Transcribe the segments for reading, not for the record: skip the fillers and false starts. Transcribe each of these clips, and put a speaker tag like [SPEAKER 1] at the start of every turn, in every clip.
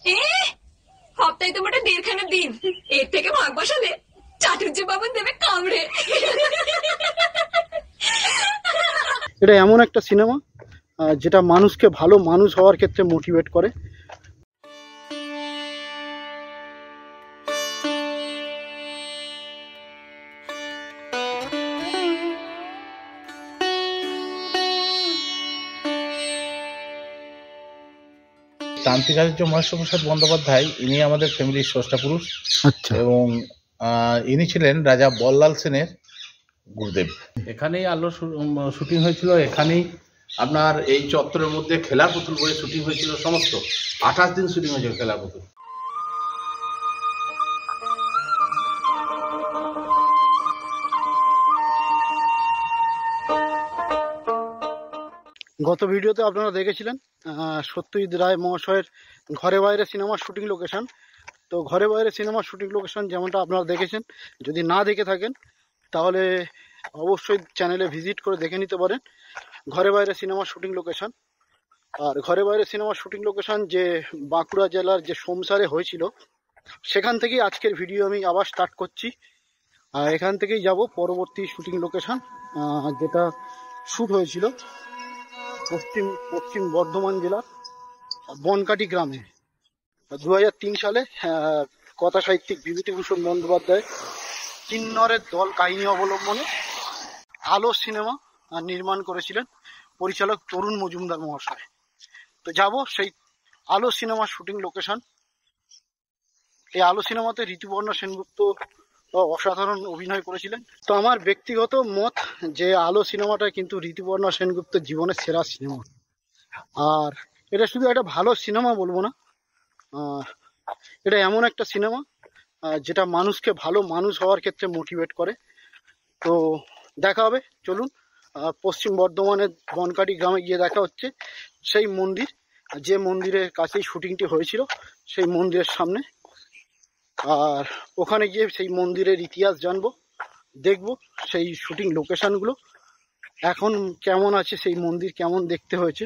[SPEAKER 1] এ হপ্তাহে তো মোটে 1.5 দিন, এর থেকে ভাগ বসালে চাটুর্য বাবন দেবে কামড়ে।
[SPEAKER 2] এটা এমন একটা সিনেমা যেটা মানুষকে ভালো মানুষ হওয়ার ক্ষেত্রে মোটিভেট করে।
[SPEAKER 3] ক্রান্তিকার্য মহেশপ্রসাদ বন্দ্যোপাধ্যায় ইনি আমাদের ফ্যামিলির স্রষ্টা পুরুষ।
[SPEAKER 2] আচ্ছা।
[SPEAKER 3] এবং ইনি ছিলেন রাজা বল্লাল সেনের গুরুদেব। এখানেই আলো শুটিং হয়েছিল, এখানেই আপনার এই চত্বরের মধ্যে খেলার পুতুল বলে শুটিং হয়েছিল। সমস্ত 28 দিন শুটিং হয়েছিল খেলার পুতুল।
[SPEAKER 2] গত ভিডিওতে আপনারা দেখেছিলেন সত্যজিৎ রায় মহাশয়ের ঘরে বাইরে সিনেমার শুটিং লোকেশন। তো ঘরে বাইরে সিনেমার শুটিং লোকেশন যেমনটা আপনারা দেখেছেন, যদি না দেখে থাকেন তাহলে অবশ্যই চ্যানেলে ভিজিট করে দেখে নিতে পারেন ঘরে বাইরে সিনেমার শুটিং লোকেশন। আর ঘরে বাইরে সিনেমার শুটিং লোকেশন যে বাঁকুড়া জেলার যে সোমসারে হয়েছিল, সেখান থেকেই আজকের ভিডিও আমি আবার স্টার্ট করছি। আর এখান থেকেই যাব পরবর্তী শুটিং লোকেশন, যেটা শ্যুট হয়েছিল পশ্চিম বর্ধমান জেলার বনকাটি গ্রামে 2003 সালে। কথা সাহিত্যিক বিভূতিভূষণ বন্দ্যোপাধ্যায় কিন্নরের দল কাহিনী অবলম্বনে আলো সিনেমা নির্মাণ করেছিলেন পরিচালক তরুণ মজুমদার মহাশয়। তো যাব সেই আলো সিনেমার শুটিং লোকেশন। এই আলো সিনেমাতে ঋতুপর্ণা সেনগুপ্ত অসাধারণ অভিনয় করেছিলেন। তো আমার ব্যক্তিগত মত যে আলো সিনেমাটা কিন্তু ঋতুপর্ণা সেনগুপ্তের জীবনের সেরা সিনেমা। আর এটা শুধু একটা ভালো সিনেমা বলবো না, এটা এমন একটা সিনেমা যেটা মানুষকে ভালো মানুষ হওয়ার ক্ষেত্রে মোটিভেট করে। তো দেখা হবে, চলুন পশ্চিম বর্ধমানের বনকাটি গ্রামে গিয়ে দেখা হচ্ছে সেই মন্দির, যে মন্দিরের কাছেই শুটিংটি হয়েছিল, সেই মন্দিরের সামনে। আর ওখানে গিয়ে সেই মন্দিরের ইতিহাস জানবো, দেখবো সেই শুটিং লোকেশনগুলো এখন কেমন আছে, সেই মন্দির কেমন দেখতে হয়েছে,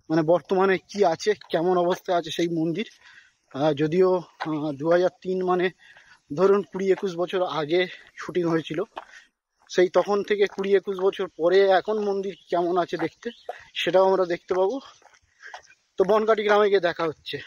[SPEAKER 2] মানে বর্তমানে কি আছে, কেমন অবস্থায় আছে সেই মন্দির। যদিও 2003 মানে ধরুন 20-21 বছর আগে শুটিং হয়েছিল, সেই তখন থেকে 20-21 বছর পরে এখন মন্দির কেমন আছে দেখতে, সেটাও আমরা দেখতে পাবো। তো বনকাটি গ্রামে গিয়ে দেখা হচ্ছে।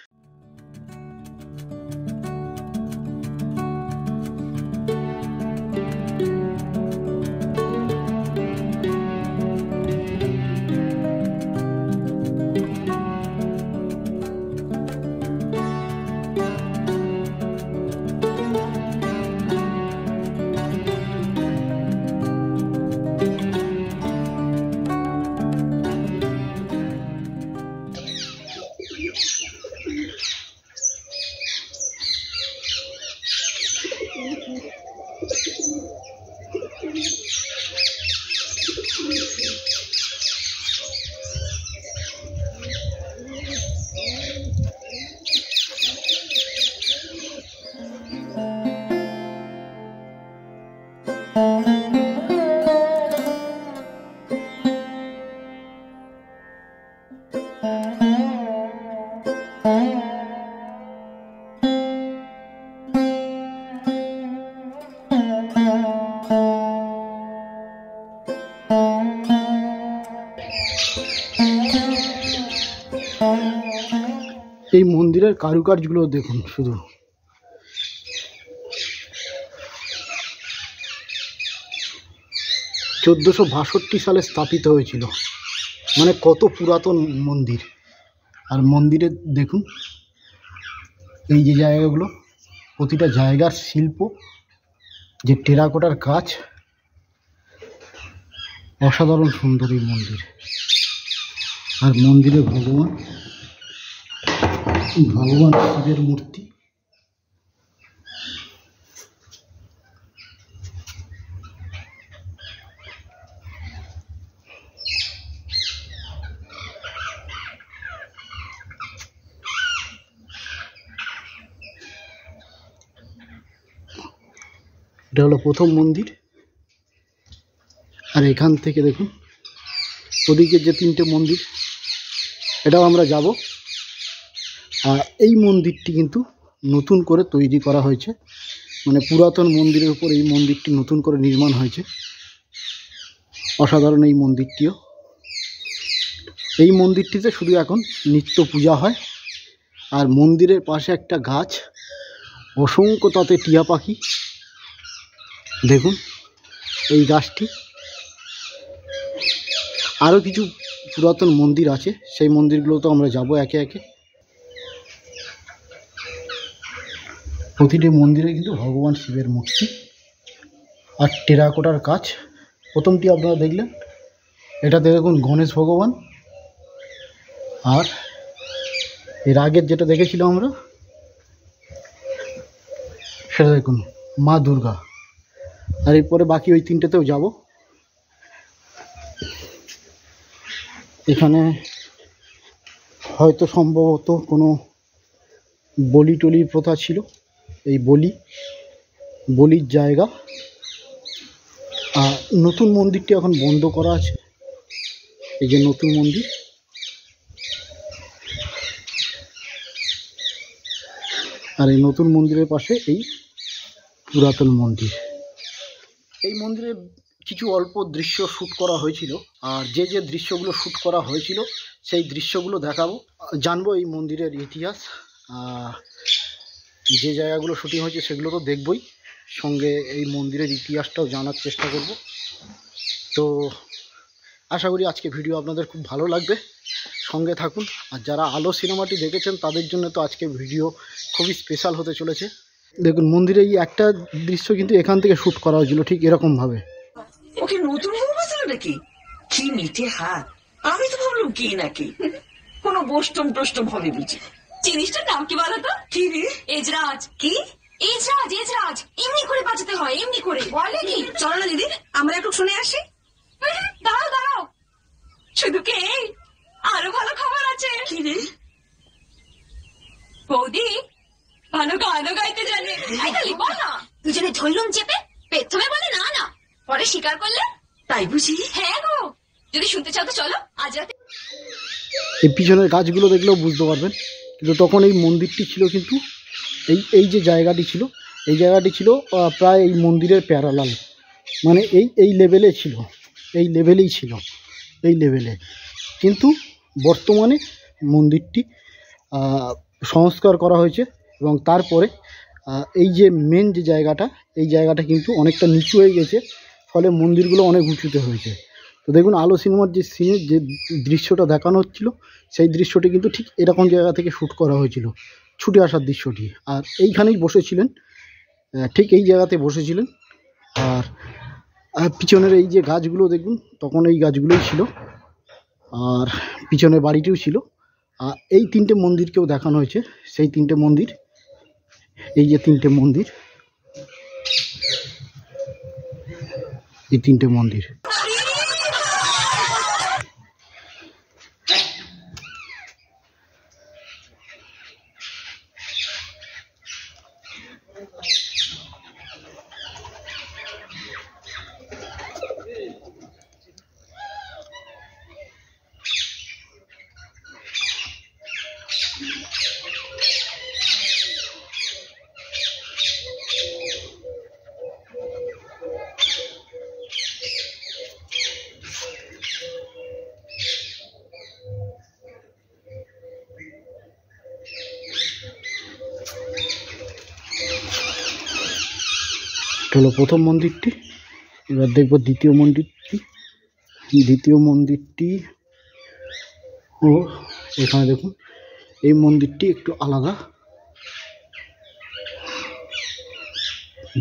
[SPEAKER 2] এই মন্দিরের কারুকার্যগুলো দেখুন শুধু, 1462 সালে স্থাপিত হয়েছিল, মানে কত পুরাতন মন্দির। আর মন্দিরে দেখুন এই যে জায়গাগুলো, প্রতিটা জায়গার শিল্প, যে টেরাকোটার কাজ, অসাধারণ সুন্দর এই মন্দির। আর মন্দিরে ভগবান শিবের মূর্তি। এটা হলো প্রথম মন্দির। আর এখান থেকে দেখুন ওদিকে যে 3টে মন্দির, এটাও আমরা যাব। আর এই মন্দিরটি কিন্তু নতুন করে তৈরি করা হয়েছে, মানে পুরাতন মন্দিরের উপর এই মন্দিরটি নতুন করে নির্মাণ হয়েছে। অসাধারণ এই মন্দিরটিও। এই মন্দিরটিতে শুধু এখন নিত্য পূজা হয়। আর মন্দিরের পাশে একটা গাছ, অসংখ্য তাতে টিয়া পাখি, দেখুন এই গাছটি। আরও কিছু পুরাতন মন্দির আছে, সেই মন্দিরগুলো তো আমরা যাব একে একে। প্রতিটি মন্দিরে কিন্তু ভগবান শিবের মূর্তি আর টেরাকোটার কাজ। প্রথমটি আপনারা দেখলেন, এটাতে দেখুন গণেশ ভগবান, আর এর আগের যেটা দেখেছিলাম আমরা সেটা দেখুন মা দুর্গা। আর এরপরে বাকি ওই তিনটেতেও যাব। এখানে হয়তো সম্ভবত কোনো বলি টলির প্রথা ছিল, এই বলির জায়গা। আর নতুন মন্দিরটি এখন বন্ধ করা আছে, এই যে নতুন মন্দির। আর এই নতুন মন্দিরের পাশে এই পুরাতন মন্দির। এই মন্দিরে কিছু অল্প দৃশ্য শ্যুট করা হয়েছিল, আর যে যে দৃশ্যগুলো শ্যুট করা হয়েছিল সেই দৃশ্যগুলো দেখাবো, জানবো এই মন্দিরের ইতিহাস। যে জায়গাগুলো শুটিং হয়েছে সেগুলো তো দেখবই, সঙ্গে এই মন্দিরের ইতিহাসটাও জানার চেষ্টা করব। তো আশা করি আজকে ভিডিও আপনাদের খুব ভালো লাগবে, সঙ্গে থাকুন। আর যারা আলো সিনেমাটি দেখেছেন তাদের জন্য তো আজকে ভিডিও খুবই স্পেশাল হতে চলেছে। দেখুন মন্দিরে এই একটা দৃশ্য কিন্তু এখান থেকে শ্যুট করা হয়েছিল, ঠিক এরকমভাবে।
[SPEAKER 4] ওকে নতুন বউ বাঁচলো নাকি? কি মিঠে হাত! আমি তো ভাবলাম কি নাকি কোনো বষ্টম টষ্টম হবে বুঝি।
[SPEAKER 1] জিনিসটার নাম কি বলো তো?
[SPEAKER 4] কি রে?
[SPEAKER 1] এজরাজ।
[SPEAKER 4] কি?
[SPEAKER 1] এজরাজ এমনি করে বাঁচাতে হয়, এমনি করে।
[SPEAKER 4] বলে কি? চলো না দিদি, আমরা একটু শুনে আসি।
[SPEAKER 1] দাঁড়াও শুধু কে, আরো ভালো খবর আছে।
[SPEAKER 4] কি রে?
[SPEAKER 1] বৌদি ভালো গানও গাইতে জানে। বল না, দুজনে ধরলুম চেপে, প্রথমে বলে না না, পরে স্বীকার করলে।
[SPEAKER 4] তাই বুঝি?
[SPEAKER 1] হ্যাঁ গো, যদি শুনতে চাও তো চলো আজ রাতে।
[SPEAKER 2] এই পিছনের গাছগুলো দেখলেও বুঝতে পারবেন। কিন্তু তখন এই মন্দিরটি ছিল কিন্তু এই যে জায়গাটি ছিল, এই জায়গাটি ছিল প্রায় এই মন্দিরের প্যারালাল, মানে এই লেভেলে ছিল, এই লেভেলেই ছিল, এই লেভেলে। কিন্তু বর্তমানে মন্দিরটি সংস্কার করা হয়েছে, এবং তারপরে এই যে মেন যে জায়গাটা, এই জায়গাটা কিন্তু অনেকটা নিচু হয়ে গেছে, ফলে মন্দিরগুলো অনেক উঁচুতে হয়েছে। তো দেখুন আলো সিনেমার যে সিনে যে দৃশ্যটা দেখানো হচ্ছিল, সেই দৃশ্যটি কিন্তু ঠিক এরকম জায়গা থেকে শ্যুট করা হয়েছিল, ছুটে আসার দৃশ্যটি। আর এইখানেই বসেছিলেন, ঠিক এই জায়গাতে বসেছিলেন। আর পিছনের এই যে গাছগুলো দেখুন, তখন এই গাছগুলোই ছিল, আর পিছনের বাড়িটিও ছিল। আর এই তিনটে মন্দিরকেও দেখানো হয়েছে, সেই তিনটে মন্দির, এই যে তিনটে মন্দির, এই তিনটে মন্দির। এটা হলো প্রথম মন্দিরটি। এবার দেখব দ্বিতীয় মন্দিরটি। দ্বিতীয় মন্দিরটি ও এখানে দেখুন, এই মন্দিরটি একটু আলাদা,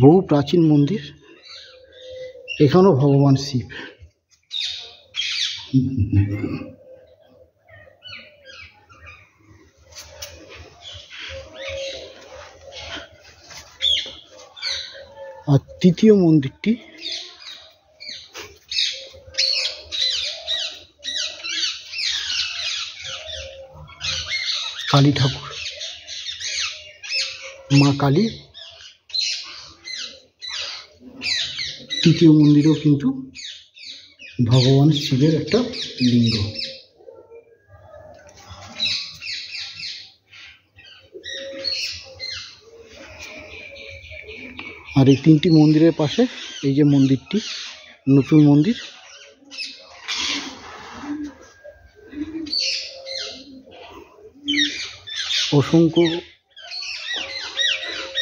[SPEAKER 2] বহু প্রাচীন মন্দির। এখানেও ভগবান শিব। আর তৃতীয় মন্দিরটি কালী ঠাকুর, মা কালী। তৃতীয় মন্দিরেও কিন্তু ভগবান শিবের একটা লিঙ্গ। আর এই 3টি মন্দিরের পাশে এই যে মন্দিরটি, নতুন মন্দির। অসংখ্য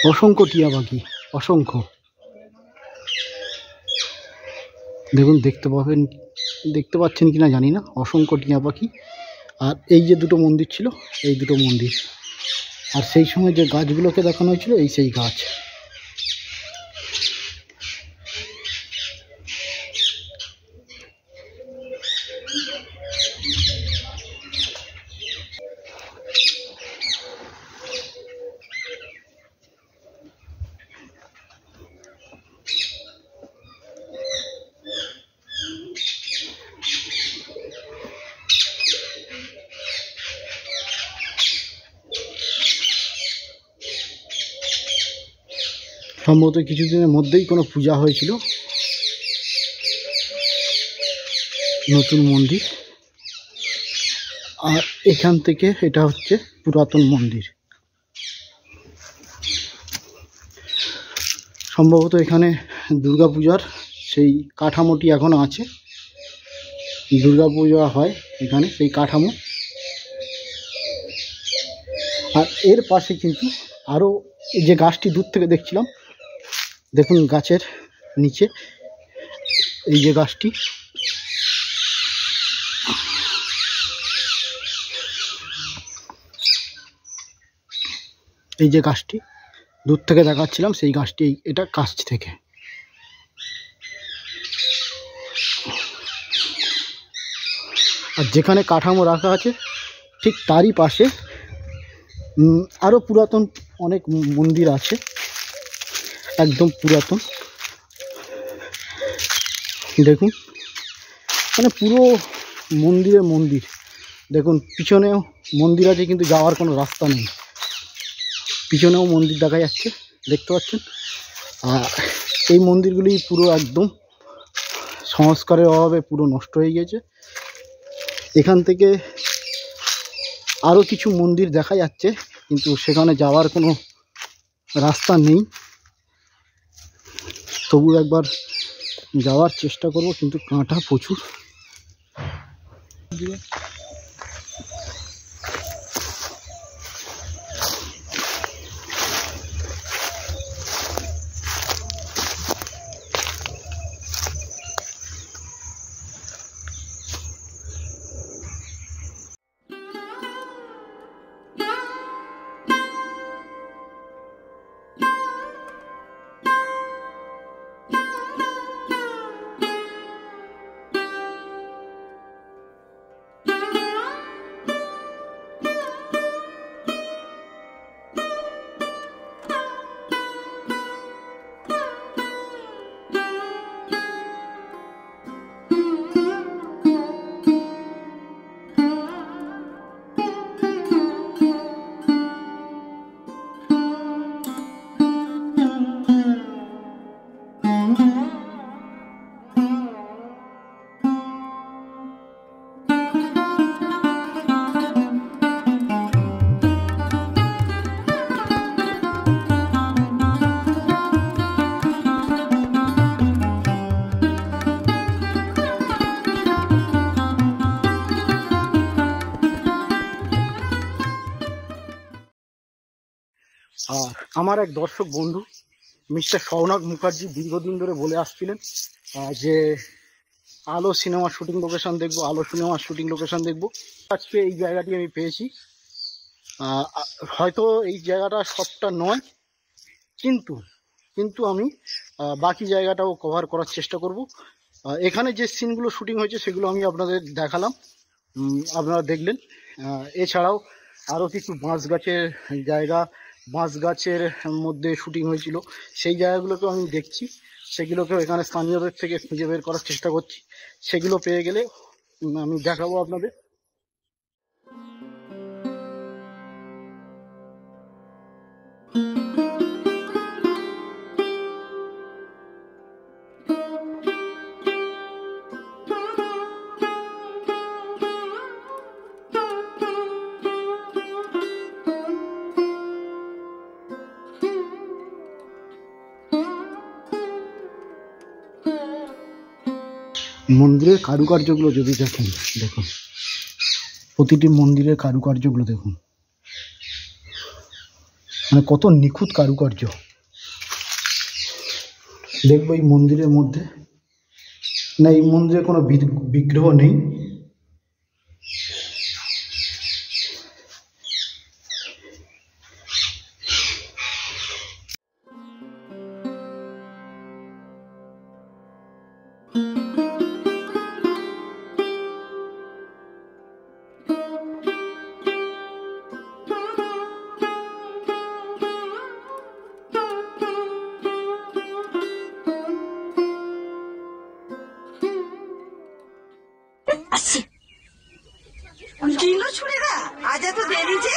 [SPEAKER 2] অসংখ্য টিয়া পাখি, অসংখ্য। দেখুন, দেখতে পাচ্ছেন কিনা জানি না, অসংখ্য টিয়া পাখি। আর এই যে দুটো মন্দির ছিল, এই দুটো মন্দির। আর সেই সময় যে গাছগুলোকে দেখানো হয়েছিল, এই সেই গাছ। সম্ভবত কিছুদিনের মধ্যেই কোনো পূজা হয়েছিল। নতুন মন্দির। আর এখান থেকে এটা হচ্ছে পুরাতন মন্দির। সম্ভবত এখানে দুর্গাপূজার সেই কাঠামোটি এখনো আছে। দুর্গাপূজা হয় এখানে, সেই কাঠামো। আর এর পাশে কিন্তু আরও এই যে গাছটি দূর থেকে দেখছিলাম, দেখুন গাছের নিচে এই যে গাছটি, এই যে গাছটি দূর থেকে দেখাচ্ছিলাম, সেই গাছটি এটা কাছ থেকে। আর যেখানে কাঠামো রাখা আছে ঠিক তারই পাশে আরও পুরাতন অনেক মন্দির আছে, একদম পুরাতন। দেখুন, মানে পুরো মন্দিরে মন্দির। দেখুন পিছনেও মন্দির আছে, কিন্তু যাওয়ার কোনো রাস্তা নেই। পিছনেও মন্দির দেখা যাচ্ছে, দেখতে পাচ্ছেন। আর এই মন্দিরগুলি পুরো একদম সংস্কারের অভাবে পুরো নষ্ট হয়ে গেছে। এখান থেকে আরও কিছু মন্দির দেখা যাচ্ছে, কিন্তু সেখানে যাওয়ার কোনো রাস্তা নেই। তবু একবার যাওয়ার চেষ্টা করব, কিন্তু কাঁটা প্রচুর। আর আমার এক দর্শক বন্ধু মিস্টার শৌনক মুখার্জি দীর্ঘদিন ধরে বলে আসছিলেন যে আলো সিনেমার শুটিং লোকেশন দেখবো, আলো সিনেমার শুটিং লোকেশন দেখবো। আজকে এই জায়গাটি আমি পেয়েছি। হয়তো এই জায়গাটা সবটা নয়, কিন্তু আমি বাকি জায়গাটাও কভার করার চেষ্টা করব। এখানে যে সিনগুলো শুটিং হয়েছে সেগুলো আমি আপনাদের দেখালাম, আপনারা দেখলেন। এছাড়াও আরও কিছু বাঁশ গাছের জায়গা, বাঁশ গাছের মধ্যে শুটিং হয়েছিল, সেই জায়গাগুলোকেও আমি দেখছি। সেগুলোকেও এখানে স্থানীয়দের থেকে খুঁজে বের করার চেষ্টা করছি। সেগুলো পেয়ে গেলে আমি দেখাবো আপনাদের। মন্দিরের কারুকার্যগুলো যদি দেখেন, দেখুন প্রতিটি মন্দিরের কারুকার্যগুলো দেখুন, মানে কত নিখুঁত কারুকার্য। দেখবো এই মন্দিরের মধ্যে, না এই মন্দিরে কোনো বিগ্রহ নেই,
[SPEAKER 1] আসছি।
[SPEAKER 4] কিলো ছুড়েরা আজ এত দেরি যে?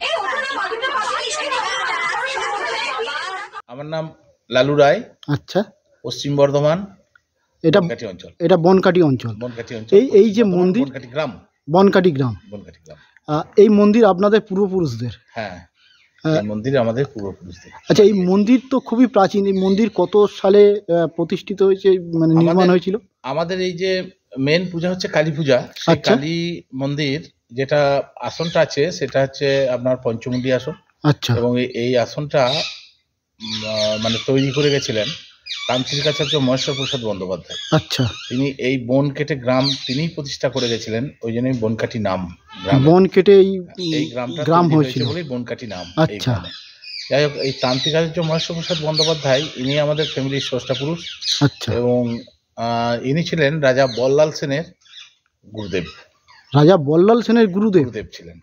[SPEAKER 1] এই ওখানে বাড়িতে
[SPEAKER 3] আমার নাম লালু রায়,
[SPEAKER 2] আচ্ছা
[SPEAKER 3] পশ্চিম বর্ধমান
[SPEAKER 2] এটা
[SPEAKER 3] বনকাটি অঞ্চল।
[SPEAKER 2] এটা বনকাটি অঞ্চল।
[SPEAKER 3] বনকাটি অঞ্চল,
[SPEAKER 2] এই যে
[SPEAKER 3] বর্ধমান
[SPEAKER 2] মন্দির,
[SPEAKER 3] বনকাটি গ্রাম,
[SPEAKER 2] বনকাটি গ্রাম,
[SPEAKER 3] বনকাটি গ্রাম।
[SPEAKER 2] এই মন্দির আপনাদের পূর্বপুরুষদের?
[SPEAKER 3] হ্যাঁ, এই মন্দির আমাদের পূর্বপুরুষদের।
[SPEAKER 2] আচ্ছা এই মন্দির তো খুবই প্রাচীন, এই মন্দির কত সালে প্রতিষ্ঠিত হয়েছে, মানে নির্মাণ হয়েছিল?
[SPEAKER 3] আমাদের এই যে মেন পূজা হচ্ছে কালী পূজা, সেই
[SPEAKER 2] আচ্ছা।
[SPEAKER 3] কালী মন্দির যেটা আসনটা আছে সেটা হচ্ছে আপনার পঞ্চমুণ্ডী আসন।
[SPEAKER 2] আচ্ছা
[SPEAKER 3] এবং এই আসনটা মানে তৈরি করে গেছিলেন তান্ত্রিক আচার্য মহেশ্বর প্রসাদ বন্দ্যোপাধ্যায়।
[SPEAKER 2] আচ্ছা,
[SPEAKER 3] তিনি এই বন কেটে গ্রাম তিনিই প্রতিষ্ঠা করে গেছিলেন, ওই জন্যই বনকাটি নাম গ্রামের।
[SPEAKER 2] বন কেটে
[SPEAKER 3] এই গ্রামটা
[SPEAKER 2] গ্রাম
[SPEAKER 3] তৈরি
[SPEAKER 2] হয়েছিল
[SPEAKER 3] বলেই বনকাটি নাম এই
[SPEAKER 2] আচ্ছা।
[SPEAKER 3] গ্রামে। যাই হোক, এই তান্ত্রিক আচার্য মহেশ্বর প্রসাদ বন্দ্যোপাধ্যায় ইনি আমাদের ফ্যামিলির স্রষ্টা পুরুষ,
[SPEAKER 2] আচ্ছা,
[SPEAKER 3] এবং ইনি ছিলেন রাজা বল্লাল সেনের গুরুদেব।
[SPEAKER 2] রাজা বল্লাল সেনের গুরুদেব
[SPEAKER 3] গুরুদেব ছিলেন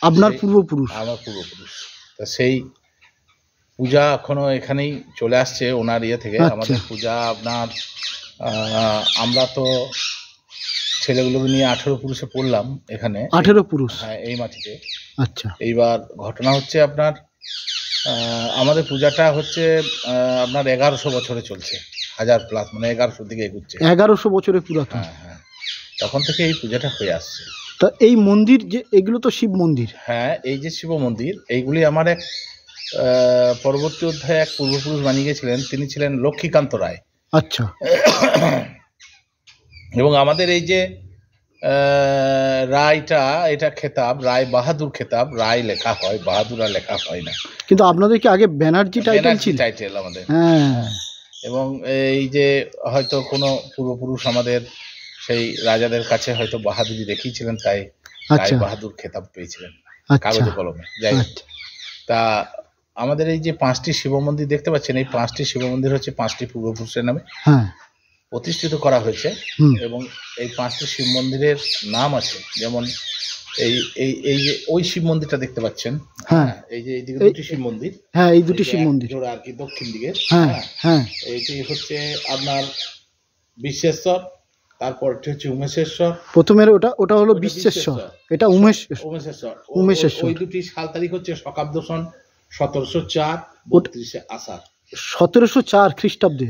[SPEAKER 2] আপনার
[SPEAKER 3] সেই-
[SPEAKER 2] পূর্বপুরুষ?
[SPEAKER 3] আমার পূর্বপুরুষ। তা সেই পূজা এখনো এখানেই চলে আসছে ওনার ইয়ে থেকে।
[SPEAKER 2] আচ্ছা।
[SPEAKER 3] আমাদের পূজা আপনার আমরা তো ছেলেগুলোকে নিয়ে 18 পুরুষে পড়লাম এখানে,
[SPEAKER 2] 18 পুরুষ?
[SPEAKER 3] হ্যাঁ, এই মাটিতে।
[SPEAKER 2] আচ্ছা
[SPEAKER 3] এইবার ঘটনা হচ্ছে আপনার আমাদের পূজাটা হচ্ছে আপনার 1100 বছরে চলছে, 1000 প্লাস, মানে 1100 দিকে এগুচ্ছে।
[SPEAKER 2] 1100 বছরের পুরাতন।
[SPEAKER 3] হ্যাঁ হ্যাঁ, তখন থেকে এই পূজাটা হয়ে আসছে।
[SPEAKER 2] তা এই মন্দির যে এগুলো তো শিব মন্দির?
[SPEAKER 3] হ্যাঁ, এই যে শিব মন্দির, এইগুলি আমার এক পরবর্তী অধ্যায়ে এক পূর্বপুরুষ বানিয়ে গেছিলেন, তিনি ছিলেন লক্ষ্মীকান্ত রায়।
[SPEAKER 2] আচ্ছা
[SPEAKER 3] এবং আমাদের এই যে রায়টা, এটা খেতাব রায় বাহাদুর খেতাব, রায় লেখা হয়, বাহাদুর আর লেখা হয় না।
[SPEAKER 2] কিন্তু আপনাদের কি আগে ব্যানার্জি টাইটেল
[SPEAKER 3] ব্যানার্জি
[SPEAKER 2] ছিল?
[SPEAKER 3] টাইটেল আমাদের।
[SPEAKER 2] হ্যাঁ
[SPEAKER 3] এবং এই যে হয়তো কোনো পূর্বপুরুষ আমাদের সেই রাজাদের কাছে হয়তো বাহাদুরি দেখিয়েছিলেন, তাই রায়
[SPEAKER 2] আচ্ছা
[SPEAKER 3] বাহাদুর খেতাব পেয়েছিলেন
[SPEAKER 2] আচ্ছা
[SPEAKER 3] কাগজে কলমে। যাই হোক,
[SPEAKER 2] আচ্ছা
[SPEAKER 3] তা আমাদের এই যে 5টি শিব মন্দির দেখতে পাচ্ছেন, এই 5টি শিব মন্দির হচ্ছে 5টি পূর্বপুরুষের নামে
[SPEAKER 2] হ্যাঁ
[SPEAKER 3] প্রতিষ্ঠিত করা হয়েছে।
[SPEAKER 2] হুম
[SPEAKER 3] এবং এই 5টি শিব মন্দিরের নাম আছে, যেমন এই এই এই যে ওই শিব মন্দিরটা দেখতে পাচ্ছেন,
[SPEAKER 2] হ্যাঁ।
[SPEAKER 3] এই যে এইদিকে
[SPEAKER 2] এই-
[SPEAKER 3] দুটি শিব মন্দির,
[SPEAKER 2] হ্যাঁ এই দুটি
[SPEAKER 3] এই যে
[SPEAKER 2] শিব
[SPEAKER 3] এক
[SPEAKER 2] মন্দির,
[SPEAKER 3] জোড়া আর কি দক্ষিণ দিকে।
[SPEAKER 2] হ্যাঁ হ্যাঁ
[SPEAKER 3] এইটি হচ্ছে আপনার বিশ্বেশ্বর, তারপরটি হচ্ছে উমেশেশ্বর।
[SPEAKER 2] প্রথমের ওটা ওটা হলো
[SPEAKER 3] ওটা
[SPEAKER 2] বিশ্বেশ্বর,
[SPEAKER 3] বিশ্বেশ্বর।
[SPEAKER 2] এটা
[SPEAKER 3] উমেশেশ্বর।
[SPEAKER 2] উমেশেশ্বর।
[SPEAKER 3] ওই দুটি সাল তারিখ হচ্ছে শকাব্দ সন 1704,
[SPEAKER 2] ওটা-
[SPEAKER 3] 32 আষাঢ়।
[SPEAKER 2] 1704 খ্রিস্টাব্দে,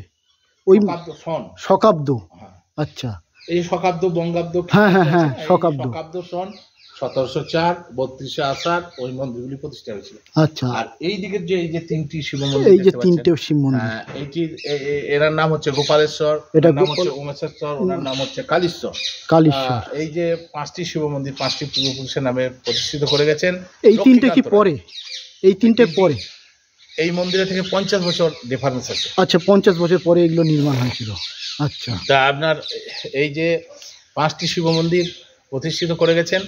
[SPEAKER 2] ওই
[SPEAKER 3] শকাব্দ সন,
[SPEAKER 2] শকাব্দ।
[SPEAKER 3] হ্যাঁ।
[SPEAKER 2] আচ্ছা
[SPEAKER 3] এই শকাব্দ বঙ্গাব্দ
[SPEAKER 2] হ্যাঁ, হ্যাঁ, হ্যাঁ,
[SPEAKER 3] এই
[SPEAKER 2] শকাব্দ।
[SPEAKER 3] শকাব্দ সন 1704, 32 আষাঢ় ওই মন্দিরগুলি প্রতিষ্ঠা হয়েছিল।
[SPEAKER 2] আচ্ছা,
[SPEAKER 3] আর এই দিকের যে এই যে 3টি শিব
[SPEAKER 2] এই
[SPEAKER 3] মন্দির
[SPEAKER 2] যে
[SPEAKER 3] দেখতে পাচ্ছেন,
[SPEAKER 2] 3টে শিব মন্দির,
[SPEAKER 3] এইটির এরার নাম হচ্ছে গোপালেশ্বর,
[SPEAKER 2] এটা
[SPEAKER 3] ওনার নাম
[SPEAKER 2] গোপাল-
[SPEAKER 3] হচ্ছে উমেশেশ্বর, ওনার নাম হচ্ছে কালীশ্বর।
[SPEAKER 2] কালীশ্বর।
[SPEAKER 3] এই যে 5টি শিব মন্দির 5টি পূর্বপুরুষের নামে প্রতিষ্ঠিত করে গেছেন।
[SPEAKER 2] এই 3টে কি
[SPEAKER 3] লক্ষ্মীকান্ত রায়।
[SPEAKER 2] পরে? এই 3টে পরে?
[SPEAKER 3] এই মন্দিরে থেকে 50 বছর ডিফারেন্স আছে।
[SPEAKER 2] আচ্ছা 50 বছর পরে এগুলো নির্মাণ হয়েছিল। আচ্ছা
[SPEAKER 3] তা আপনার এই যে 5টি শিব মন্দির প্রতিষ্ঠিত করে গেছেন,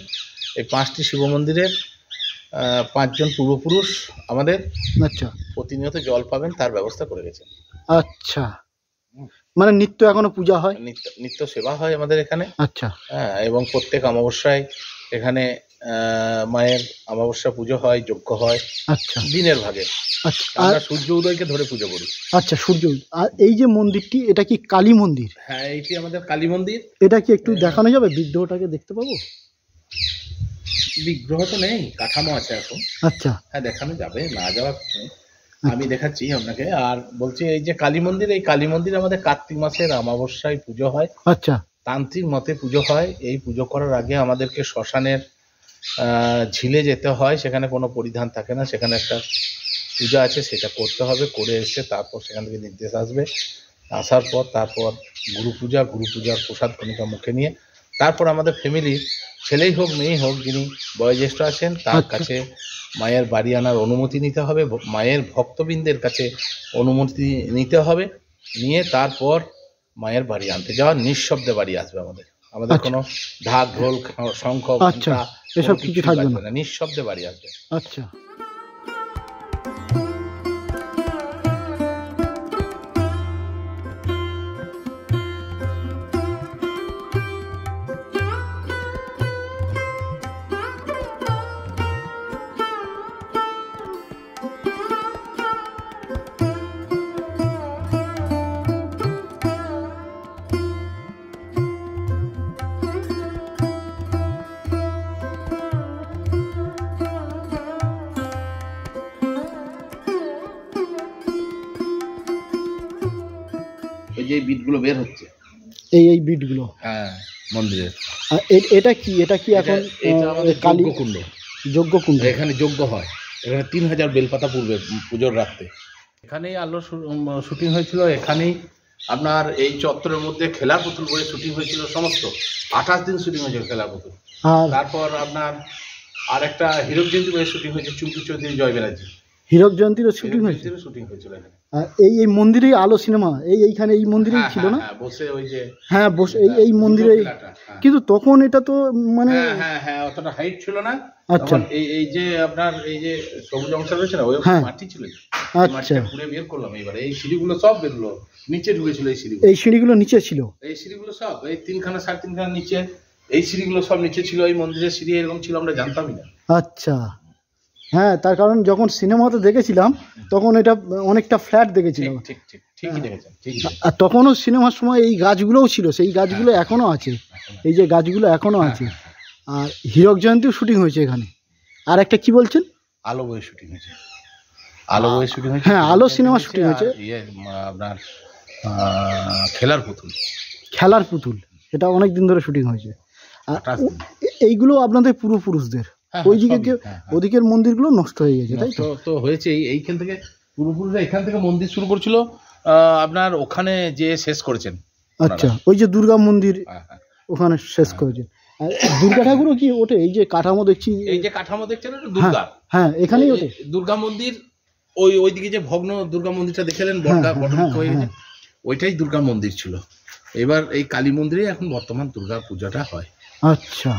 [SPEAKER 3] এই 5টি শিব মন্দিরের 5 জন পূর্বপুরুষ আমাদের
[SPEAKER 2] আচ্ছা
[SPEAKER 3] প্রতিনিয়ত জল পাবেন তার ব্যবস্থা করে গেছেন।
[SPEAKER 2] আচ্ছা, মানে নিত্য এখনো পূজা হয়?
[SPEAKER 3] নিত্য নিত্য সেবা হয় আমাদের এখানে।
[SPEAKER 2] আচ্ছা
[SPEAKER 3] হ্যাঁ, এবং প্রত্যেক অমাবস্যায় এখানে মায়ের অমাবস্যা পুজো হয়, যজ্ঞ হয়
[SPEAKER 2] আচ্ছা
[SPEAKER 3] দিনের ভাগে।
[SPEAKER 2] আচ্ছা আর
[SPEAKER 3] আমরা সূর্য উদয়কে ধরে পুজো করি।
[SPEAKER 2] আচ্ছা সূর্য, আর এই যে মন্দিরটি, এটা কি কালী মন্দির?
[SPEAKER 3] হ্যাঁ, এইটি আমাদের কালী মন্দির।
[SPEAKER 2] এটা কি একটু দেখানো যাবে? বিগ্রহটাকে দেখতে পাবো?
[SPEAKER 3] বিগ্রহ তো নেই, কাঠামো আছে এখন।
[SPEAKER 2] আচ্ছা
[SPEAKER 3] হ্যাঁ, দেখানো যাবে, না যাওয়ার কিছু নেই। আমি দেখাচ্ছি আপনাকে। আর বলছি, এই যে কালী মন্দির, এই কালী মন্দির আমাদের কার্তিক মাসের অমাবস্যায় পুজো হয়,
[SPEAKER 2] আচ্ছা
[SPEAKER 3] তান্ত্রিক মতে পুজো হয়। এই পুজো করার আগে আমাদেরকে শ্মশানের ঝিলে যেতে হয়, সেখানে কোনো পরিধান থাকে না, সেখানে একটা পূজা আছে, সেটা করতে হবে। করে এসে তারপর সেখান থেকে নির্দেশ আসবে, আসার পর তারপর গুরু পূজার প্রসাদ কণিকা মুখে নিয়ে তারপর আমাদের ফ্যামিলির ছেলেই হোক মেয়েই হোক যিনি বয়োজ্যেষ্ঠ আছেন তার কাছে মায়ের বাড়ি আনার অনুমতি নিতে হবে, মায়ের ভক্তবৃন্দের কাছে অনুমতি নিতে হবে, নিয়ে তারপর মায়ের বাড়ি আনতে যাওয়া, নিঃশব্দে বাড়ি আসবে আমাদের কোনো ঢাক ঢোল শঙ্খ ঘণ্টা
[SPEAKER 2] এসব কিছু থাকবে না,
[SPEAKER 3] নিঃশব্দে বাড়ি আসবে।
[SPEAKER 2] আচ্ছা।
[SPEAKER 3] ওই যে বিটগুলো বের হচ্ছে,
[SPEAKER 2] এই বিটগুলো,
[SPEAKER 3] হ্যাঁ, মন্দিরের।
[SPEAKER 2] আর এটা কি এখন কালী
[SPEAKER 3] কুণ্ড,
[SPEAKER 2] যজ্ঞ কুণ্ড,
[SPEAKER 3] এখানে যজ্ঞ হয়, এখানে 3000 বেলপাতা পূর্বে পুজোর রাত্রে এখানেই আলোর শুটিং হয়েছিল। এখানেই আপনার এই চত্বরের মধ্যে খেলার পুতুল বলে শুটিং হয়েছিল, সমস্ত 28 দিন শুটিং হয়েছিল খেলার পুতুল। তারপর আপনার আর একটা হীরক জয়ন্তী বলে শুটিং হয়েছে, চুমকি চৌধুরী, জয় ব্যানার্জি,
[SPEAKER 2] হীরক জয়ন্তীরও শুটিং হয়েছিল এখানে। আর এই মন্দিরে আলো সিনেমা এইখানে এই মন্দিরেই ছিল না?
[SPEAKER 3] বসে ওই যে
[SPEAKER 2] বসে এই মন্দিরে, কিন্তু তখন এটা তো মানে
[SPEAKER 3] অতটা হাইট ছিল না।
[SPEAKER 2] আচ্ছা,
[SPEAKER 3] এই যে আপনার এই যে সবুজ অংশ রয়েছে না, ওই মাটি ছিল,
[SPEAKER 2] আচ্ছা,
[SPEAKER 3] পুরো বের করলাম। এবারে এই সিঁড়িগুলো সব বেরলো, নিচে ঢুকেছিল এই সিঁড়িগুলো
[SPEAKER 2] নিচে ছিল,
[SPEAKER 3] এই সিঁড়িগুলো সব এই 3খানা 3.5খানা নিচে, এই সিঁড়িগুলো সব নিচে ছিল। এই মন্দিরের সিঁড়ি এরকম ছিল আমরা জানতামই না।
[SPEAKER 2] আচ্ছা, হ্যাঁ, তার কারণ যখন সিনেমাতে দেখেছিলাম তখন এটা অনেকটা ফ্ল্যাট দেখেছিলাম।
[SPEAKER 3] ঠিকই দেখেছেন,
[SPEAKER 2] আর তখনও সিনেমার সময় এই গাছগুলোও ছিল, সেই গাছগুলো এখনো আছে, এই যে গাছগুলো এখনো আছে। আর হীরক জয়ন্তীও শুটিং হয়েছে এখানে। আর একটা কি বলছেন?
[SPEAKER 3] আলো বই শুটিং হয়েছে, আলো বই শুটিং হয়েছে,
[SPEAKER 2] হ্যাঁ, আলো সিনেমা শুটিং হয়েছে।
[SPEAKER 3] আপনার খেলার পুতুল এটা অনেক দিন ধরে শুটিং হয়েছে। আর এইগুলো আপনাদের পূর্বপুরুষদের, ওইদিকে ওদিকের মন্দিরগুলো নষ্ট হয়ে গেছে, তাই তো হয়েছে। এইখান থেকে পূর্বপুরুষরা এখান থেকে মন্দির শুরু করেছিল, আপনার ওখানে যে শেষ করেছেন।
[SPEAKER 2] আচ্ছা, ওই যে দুর্গা মন্দির ওখানে শেষ করেছেন। আর দুর্গা ঠাকুরও কি ওঠে? এই যে কাঠামো দেখছি,
[SPEAKER 3] এই যে কাঠামো দেখছেন, দুর্গা,
[SPEAKER 2] হ্যাঁ, এখানেই ওঠে
[SPEAKER 3] দুর্গা মন্দির। ওইদিকে যে ভগ্ন দুর্গা মন্দিরটা দেখলেন, ওইটাই দুর্গা মন্দির ছিল। এবার এই কালী মন্দিরে এখন বর্তমান দুর্গা পূজাটা হয়।
[SPEAKER 2] আচ্ছা,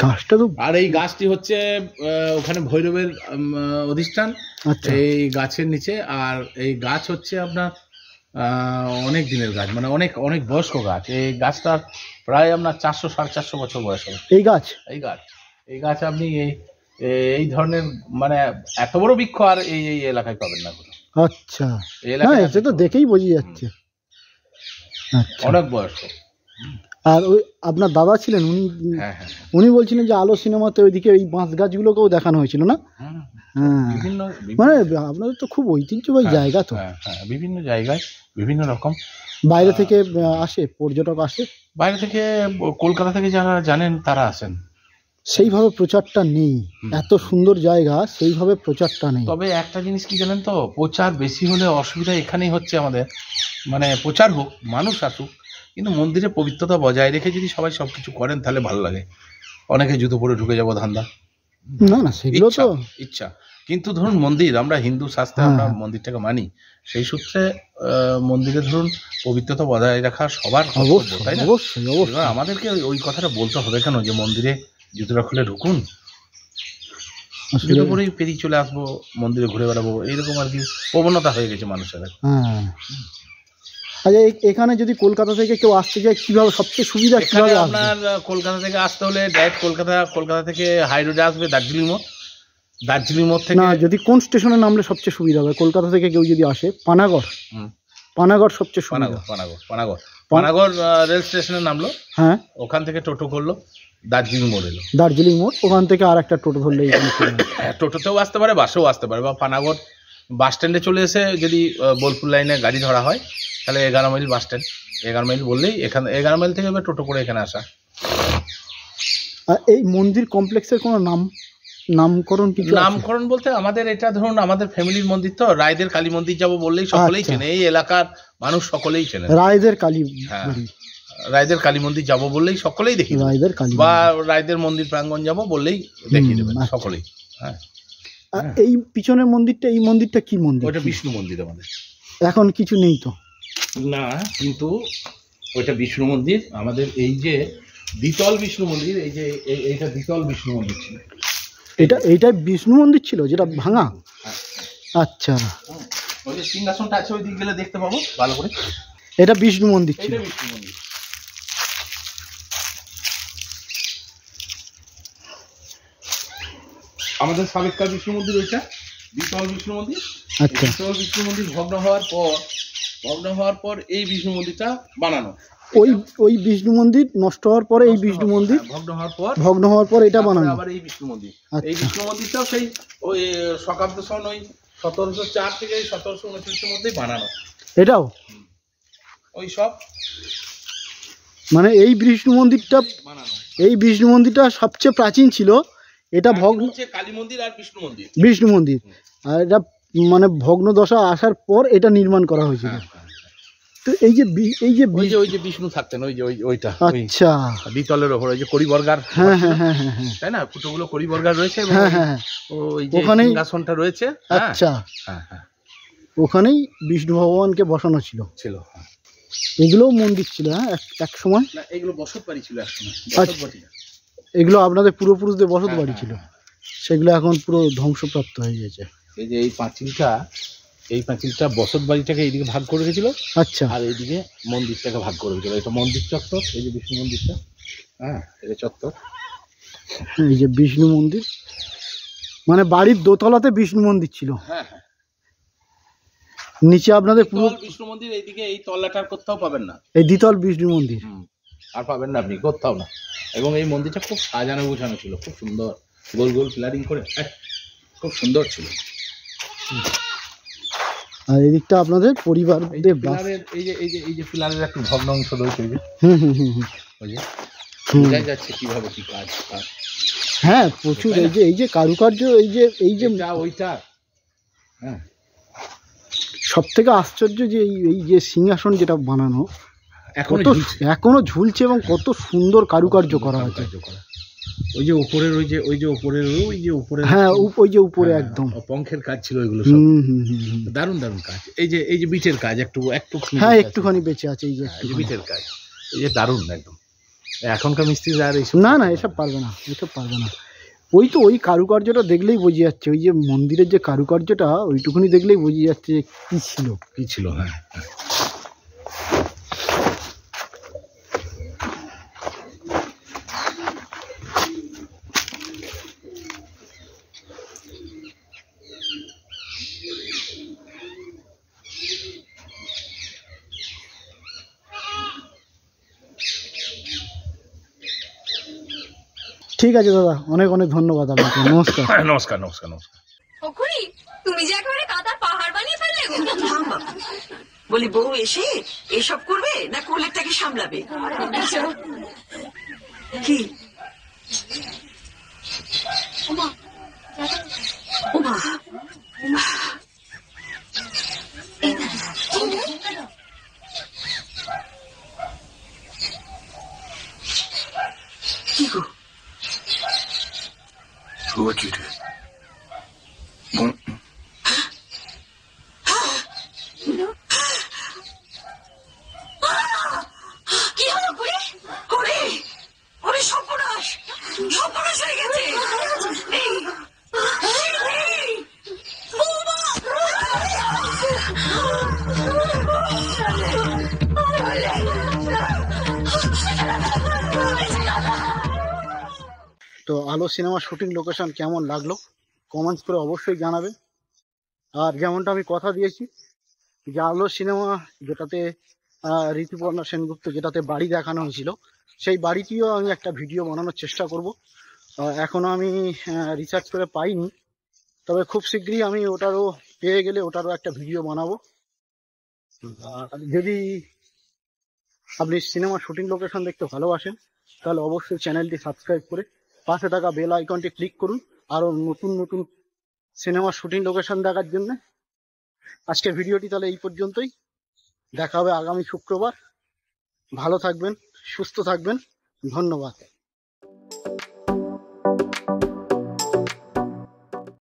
[SPEAKER 2] গাছটা তো,
[SPEAKER 3] আর এই গাছটি হচ্ছে ওখানে ভৈরবের অধিষ্ঠান, এই গাছের নিচে। আর এই গাছ হচ্ছে আপনার অনেক দিনের গাছ, মানে অনেক অনেক বয়স্ক গাছ। এই গাছটার প্রায় আপনার 400-450 বছর বয়স হবে এই গাছ। আপনি এই ধরনের মানে এত বড় বৃক্ষ আর এই এলাকায় পাবেন না।
[SPEAKER 2] আচ্ছা, এটা তো দেখেই বোঝা যাচ্ছে
[SPEAKER 3] অনেক বয়স্ক।
[SPEAKER 2] আর ওই আপনার দাদা ছিলেন, উনি বলছিলেন যে আলো সিনেমাতে ওইদিকে ওই বাঁশ গাছগুলোকেও দেখানো হয়েছিল না? মানে আপনাদের তো খুব ঐতিহ্যবাহী জায়গা তো।
[SPEAKER 3] বিভিন্ন জায়গায় বিভিন্ন রকম
[SPEAKER 2] বাইরে থেকে আসে, পর্যটক আসে
[SPEAKER 3] বাইরে থেকে, কলকাতা থেকে যারা জানেন তারা আসেন।
[SPEAKER 2] সেইভাবে প্রচারটা নেই, এত সুন্দর জায়গা, সেইভাবে প্রচারটা নেই।
[SPEAKER 3] তবে একটা জিনিস কি জানেন তো, প্রচার বেশি হলে অসুবিধা এখানেই হচ্ছে আমাদের, মানে প্রচার হোক, মানুষ আসুক, কিন্তু মন্দিরে পবিত্রতা বজায় রেখে যদি সবাই সবকিছু করেন তাহলে ভালো লাগে। অনেকে জুতো পরে ঢুকে যাবো ধান্দা,
[SPEAKER 2] না সেগুলো তো
[SPEAKER 3] ইচ্ছা। কিন্তু ধরুন মন্দির, আমরা হিন্দু শাস্ত্রে আমরা মন্দিরটাকে মানি, সেই সূত্রে মন্দিরে ধরুন পবিত্রতা বজায় রাখা সবার কর্তব্য, তাই না? এবার আমাদেরকে ওই কথাটা বলতে হবে কেন যে মন্দিরে জুতোটা খুলে ঢুকুন, জুতো পরেই পেরিয়ে চলে আসবো, মন্দিরে ঘুরে বেড়াবো, এইরকম আর কি প্রবণতা হয়ে গেছে মানুষের।
[SPEAKER 2] আচ্ছা, এখানে যদি কলকাতা থেকে কেউ আসতে চায় কিভাবে সবচেয়ে সুবিধা? কিভাবে
[SPEAKER 3] আপনার কলকাতা থেকে আসতে হলে ডাইরেক্ট কলকাতা থেকে হাই রোডে আসবে দার্জিলিং মোড় থেকে।
[SPEAKER 2] না, যদি কোন স্টেশনে নামলে সবচেয়ে সুবিধা হবে? কলকাতা থেকে কেউ যদি আসে, পানাগড় সবচেয়ে সুবিধা।
[SPEAKER 3] পানাগড় রেল স্টেশনে নামলো, হ্যাঁ, ওখান থেকে টোটো করলো, দার্জিলিং মোড়, ওখান থেকে আর একটা টোটো ধরলে টোটোতেও আসতে পারে, বাসেও আসতে পারে, বা পানাগড় বাস স্ট্যান্ডে চলে এসে যদি বোলপুর লাইনে গাড়ি ধরা হয় তাহলে 11 মাইল বাস স্ট্যান্ড, 11 মাইল বললেই এখানে 11 মাইল থেকে টোটো করে এখানে আসা।
[SPEAKER 2] এই মন্দির কমপ্লেক্সের কোনো নাম? নামকরণ কিছু আছে?
[SPEAKER 3] নামকরণ বলতে আমাদের এটা ধরুন আমাদের ফ্যামিলির মন্দির, তো রায়দের কালী মন্দির যাব বললেই সকলেই
[SPEAKER 2] আচ্ছা।
[SPEAKER 3] চেনে, এই এলাকার মানুষ সকলেই চেনে।
[SPEAKER 2] রায়দের কালী
[SPEAKER 3] হ্যাঁ।
[SPEAKER 2] বাড়ি।
[SPEAKER 3] রায়দের কালী মন্দির যাব বললেই সকলেই দেখি দেবে।
[SPEAKER 2] রায়দের কালী
[SPEAKER 3] বা রায়দের মন্দির প্রাঙ্গণ যাব বললেই দেখিয়ে দেবেন
[SPEAKER 2] আচ্ছা।
[SPEAKER 3] সকলেই। হ্যাঁ,
[SPEAKER 2] আর এই পিছনের মন্দিরটা, এই মন্দিরটা কি মন্দির?
[SPEAKER 3] ওটা বিষ্ণু মন্দির আমাদের।
[SPEAKER 2] এখন কিছু নেই তো?
[SPEAKER 3] না, কিন্তু ওইটা বিষ্ণু মন্দির আমাদের। এই যে দ্বিতল বিষ্ণু মন্দির, এই যে এইটা দ্বিতল বিষ্ণু মন্দির ছিল।
[SPEAKER 2] এইটা বিষ্ণু মন্দির ছিল যেটা ভাঙা?
[SPEAKER 3] হ্যাঁ।
[SPEAKER 2] আচ্ছা,
[SPEAKER 3] ওই যে সিংহাসনটা আছে ওই দিক গেলে দেখতে পাবো ভালো করে।
[SPEAKER 2] এটা বিষ্ণু মন্দির ছিল।
[SPEAKER 3] এইটা বিষ্ণু মন্দির। আমাদের সাবেককার বিষ্ণু মন্দির ওইটা দ্বিতল বিষ্ণু মন্দির।
[SPEAKER 2] আচ্ছা।
[SPEAKER 3] দ্বিতল বিষ্ণু মন্দির ভগ্ন হওয়ার পর এই বিষ্ণু মন্দিরটা বানানো।
[SPEAKER 2] ওই বিষ্ণু মন্দির নষ্ট হওয়ার পরে এই বিষ্ণু মন্দির ভগ্ন হওয়ার পর এটা বানানো।
[SPEAKER 3] আবার এই বিষ্ণু মন্দির,
[SPEAKER 2] আচ্ছা।
[SPEAKER 3] এই বিষ্ণু মন্দিরটাও সেই ওই শকাব্দ সন ওই 1704 থেকে 1729 এর মধ্যেই বানানো।
[SPEAKER 2] এটাও
[SPEAKER 3] ওই সব
[SPEAKER 2] মানে এই বিষ্ণু মন্দিরটা,
[SPEAKER 3] বানানো।
[SPEAKER 2] এই বিষ্ণু মন্দিরটা সবচেয়ে প্রাচীন ছিল। এটা ভগ্ন
[SPEAKER 3] হচ্ছে কালী মন্দির আর বিষ্ণু মন্দির।
[SPEAKER 2] বিষ্ণু মন্দির, আর এটা মানে ভগ্ন দশা আসার পর এটা নির্মাণ করা হয়েছিল। তো এই যে
[SPEAKER 3] ওই যে বিষ্ণু থাকতেন ওই যে ওইটা।
[SPEAKER 2] আচ্ছা,
[SPEAKER 3] দ্বিতলের ওপর ওই যে করিবর্গার।
[SPEAKER 2] হ্যাঁ হ্যাঁ হ্যাঁ হ্যাঁ হ্যাঁ,
[SPEAKER 3] তাই না, ফুটোগুলো করিবর্গার রয়েছে।
[SPEAKER 2] হ্যাঁ হ্যাঁ,
[SPEAKER 3] ওই যে
[SPEAKER 2] ওখানেই
[SPEAKER 3] সিংহাসনটা রয়েছে।
[SPEAKER 2] আচ্ছা,
[SPEAKER 3] হ্যাঁ হ্যাঁ,
[SPEAKER 2] ওখানেই বিষ্ণু ভগবানকে বসানো ছিল। এগুলোও মন্দির ছিল এক সময়।
[SPEAKER 3] না, এগুলো বসত বাড়ি ছিল একসময়।
[SPEAKER 2] আচ্ছা, এগুলো আপনাদের পূর্বপুরুষদের বসত বাড়ি ছিল, সেগুলো এখন পুরো ধ্বংসপ্রাপ্ত হয়ে গেছে।
[SPEAKER 3] এই যে এই পাঁচিলটা বসত বাড়িটাকে এইদিকে ভাগ করে রেখেছিল।
[SPEAKER 2] আচ্ছা,
[SPEAKER 3] আর এইদিকে মন্দিরটাকে ভাগ করে রেখেছিল। এটা মন্দির চত্বর, এই যে বিষ্ণু মন্দিরটা। হ্যাঁ, এটা চত্বর।
[SPEAKER 2] এই যে বিষ্ণু মন্দির, মানে বাড়ির দোতলাতে বিষ্ণু মন্দির ছিল।
[SPEAKER 3] হ্যাঁ হ্যাঁ,
[SPEAKER 2] নিচে আপনাদের পুরো
[SPEAKER 3] বিষ্ণু মন্দির। এইদিকে এই তলাটার কোথাও পাবেন না,
[SPEAKER 2] এই দ্বিতল বিষ্ণু মন্দির
[SPEAKER 3] আর পাবেন না আপনি কোথাও না। এবং এই মন্দিরটা খুব সাজানো গোছানো ছিল, খুব সুন্দর, গোল গোল পিলারিং করে, খুব সুন্দর ছিল।
[SPEAKER 2] আর এদিকটা আপনাদের পরিবারদের বাস।
[SPEAKER 3] এই যে পিলারের একটু ভগ্ন অংশ রয়েছে। ওই যে ওই যে বোঝা যাচ্ছে কিভাবে কি কাজ।
[SPEAKER 2] হ্যাঁ, প্রচুর। এই যে কারুকার্য, এই যে
[SPEAKER 3] ওইটা। হ্যাঁ,
[SPEAKER 2] সব থেকে আশ্চর্য যে এই যে সিংহাসন যেটা বানানো এখনো ঝুলছে এবং কত সুন্দর কারুকার্য করা হয়েছে।
[SPEAKER 3] ওই যে উপরের
[SPEAKER 2] হ্যাঁ, ওই যে উপরে একদম
[SPEAKER 3] পঙ্খের কাজ ছিল ওইগুলো সব। দারুণ দারুণ কাজ। এই যে বিটের কাজ একটু
[SPEAKER 2] হ্যাঁ, একটুখানি বেঁচে আছে। এই যে
[SPEAKER 3] বিটের কাজ, এই যে দারুণ একদম। এখনকার মিস্ত্রি আর
[SPEAKER 2] না এসব পারবে না, ওই কারুকার্যটা দেখলেই বোঝা যাচ্ছে, ওই যে মন্দিরের যে কারুকার্যটা ওইটুকুনি দেখলেই বোঝা যাচ্ছে যে কি ছিল।
[SPEAKER 3] হ্যাঁ,
[SPEAKER 2] ঠিক আছে দাদা, অনেক অনেক ধন্যবাদ আপনাকে। নমস্কার।
[SPEAKER 3] নমস্কার নমস্কার নমস্কার।
[SPEAKER 1] ওখুড়ি, তুমি যে একেবারে কাতার পাহাড় বানিয়ে ফেললে গো।
[SPEAKER 4] থাম বাবা, বলি বউ এসে এসব করবে না কোলেরটাকে সামলাবে? কি ওমা, কি গো?
[SPEAKER 1] কি হলো খুড়ি?
[SPEAKER 4] ওরে ওরে, সর্বনাশ হয়ে গেছে। এই, এই, বৌমা!
[SPEAKER 2] তো আলো সিনেমা শুটিং লোকেশন কেমন লাগলো কমেন্টস করে অবশ্যই জানাবে। আর যেমনটা আমি কথা দিয়েছি যে আলো সিনেমা যেটাতে ঋতুপর্ণা সেনগুপ্ত যেটাতে বাড়ি দেখানো হয়েছিল, সেই বাড়িটিও আমি একটা ভিডিও বানানোর চেষ্টা করব। এখনও আমি রিসার্চ করে পাইনি, তবে খুব শীঘ্রই আমি ওটারও পেয়ে গেলে ওটারও একটা ভিডিও বানাবো। যদি আপনি সিনেমা শুটিং লোকেশন দেখতে ভালোবাসেন তাহলে অবশ্যই চ্যানেলটি সাবস্ক্রাইব করে পাশে থাকা বেল আইকনটি ক্লিক করুন, আরো নতুন নতুন সিনেমার শুটিং লোকেশন দেখার জন্য। আজকে ভিডিওটি তাহলে এই পর্যন্তই, দেখা হবে আগামী শুক্রবার। ভালো থাকবেন, সুস্থ থাকবেন, ধন্যবাদ।